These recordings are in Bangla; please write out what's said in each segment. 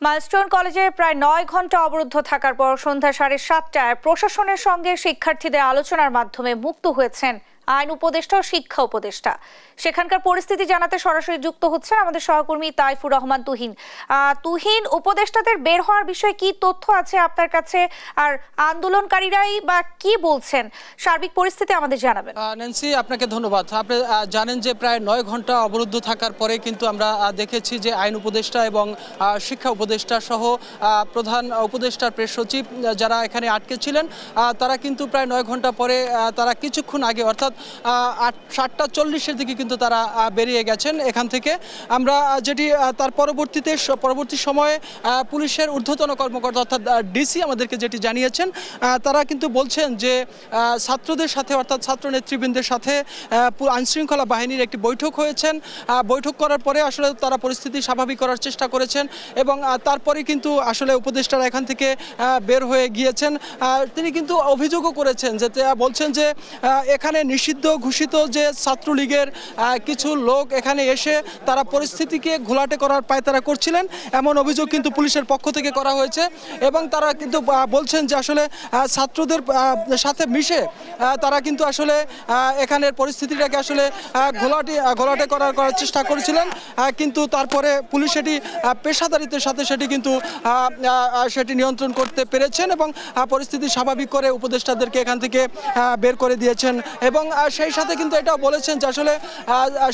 মাইলস্টোন কলেজে প্রায় 9 ঘন্টা অবরুদ্ধ থাকার পর সন্ধ্যা 7:30টায় প্রশাসনের সঙ্গে শিক্ষার্থীদের আলোচনার মাধ্যমে মুক্ত হয়েছেন আইন উপদেষ্টা ও শিক্ষা উপদেষ্টা। সেখানকার পরিস্থিতি জানাতে সরাসরি যুক্ত হচ্ছেন আমাদের সহকর্মী তাইফুর রহমান তুহিন। উপদেষ্টাদের বের হওয়ার বিষয়ে কি তথ্য আছে আপনার কাছে, আর আন্দোলনকারীরাই বা কি বলছেন, সার্বিক পরিস্থিতি আমাদের জানাবেন। ন্যান্সি, আপনাকে ধন্যবাদ। আপনি জানেন যে প্রায় 9 ঘন্টা অবরুদ্ধ থাকার পরে কিন্তু আমরা দেখেছি যে আইন উপদেষ্টা এবং শিক্ষা উপদেষ্টা সহ প্রধান উপদেষ্টার প্রেস সচিব যারা এখানে আটকে ছিলেন তারা কিন্তু প্রায় 9 ঘন্টা পরে তারা কিছুক্ষণ আগে অর্থাৎ 7:40-এর দিকে কিন্তু তারা বেরিয়ে গেছেন এখান থেকে। আমরা যেটি তার পরবর্তী সময়ে পুলিশের ঊর্ধ্বতন কর্মকর্তা অর্থাৎ ডিসি আমাদেরকে যেটি জানিয়েছেন, তারা কিন্তু বলছেন যে ছাত্রদের সাথে অর্থাৎ ছাত্র নেতৃবৃন্দের সাথে আইনশৃঙ্খলা বাহিনীর একটি বৈঠক হয়েছেন। বৈঠক করার পরে আসলে তারা পরিস্থিতি স্বাভাবিক করার চেষ্টা করেছেন এবং তারপরে কিন্তু আসলে উপদেষ্টারা এখান থেকে বের হয়ে গিয়েছেন। তিনি কিন্তু অভিযোগও করেছেন যে বলছেন যে এখানে নিষিদ্ধ ঘোষিত যে ছাত্রলীগের কিছু লোক এখানে এসে তারা পরিস্থিতিকে ঘোলাটে করার পায়তারা করছিলেন, এমন অভিযোগ কিন্তু পুলিশের পক্ষ থেকে করা হয়েছে। এবং তারা কিন্তু বলছেন যে আসলে ছাত্রদের সাথে মিশে তারা কিন্তু আসলে এখানের পরিস্থিতিটাকে আসলে ঘোলাটে করার চেষ্টা করেছিলেন, কিন্তু তারপরে পুলিশ সেটি পেশাদারিত্বের সাথে সেটি নিয়ন্ত্রণ করতে পেরেছেন এবং পরিস্থিতি স্বাভাবিক করে উপদেষ্টাদেরকে এখান থেকে বের করে দিয়েছেন। এবং সেই সাথে কিন্তু এটাও বলেছেন যে আসলে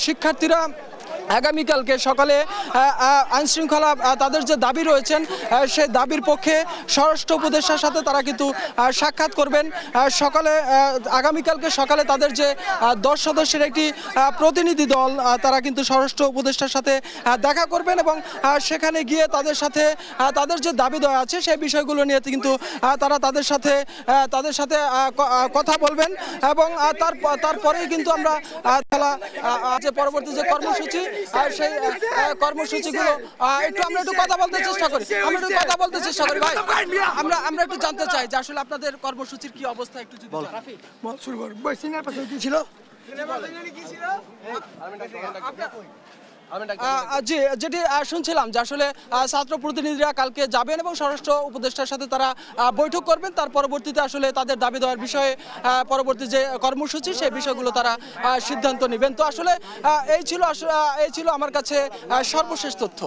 শিক্ষার্থীরা আগামীকালকে সকালে আইনশৃঙ্খলা তাদের যে দাবি রয়েছেন সেই দাবির পক্ষে স্বরাষ্ট্র উপদেষ্টার সাথে তারা কিন্তু সাক্ষাৎ করবেন। আগামীকালকে সকালে তাদের যে 10 সদস্যের একটি প্রতিনিধি দল তারা কিন্তু স্বরাষ্ট্র উপদেষ্টার সাথে দেখা করবেন এবং সেখানে গিয়ে তাদের সাথে তাদের যে দাবি দেওয়া আছে সেই বিষয়গুলো নিয়ে কিন্তু তারা তাদের সাথে কথা বলবেন। এবং তারপরেই কিন্তু আমরা যে পরবর্তী যে কর্মসূচি সেই কর্মসূচিগুলো আমরা একটু কথা বলতে চেষ্টা করি ভাই। আমরা একটু জানতে চাই যে আসলে আপনাদের কর্মসূচির কি অবস্থা একটু যদি রাফি শুরু করুন। যেটি শুনছিলাম যে আসলে ছাত্র প্রতিনিধিরা কালকে যাবেন এবং স্বরাষ্ট্র উপদেষ্টার সাথে তারা বৈঠক করবেন, তার পরবর্তীতে আসলে তাদের দাবি দেওয়ার বিষয়ে পরবর্তী যে কর্মসূচি সেই বিষয়গুলো তারা সিদ্ধান্ত নেবেন। তো আসলে এই ছিল আমার কাছে সর্বশেষ তথ্য।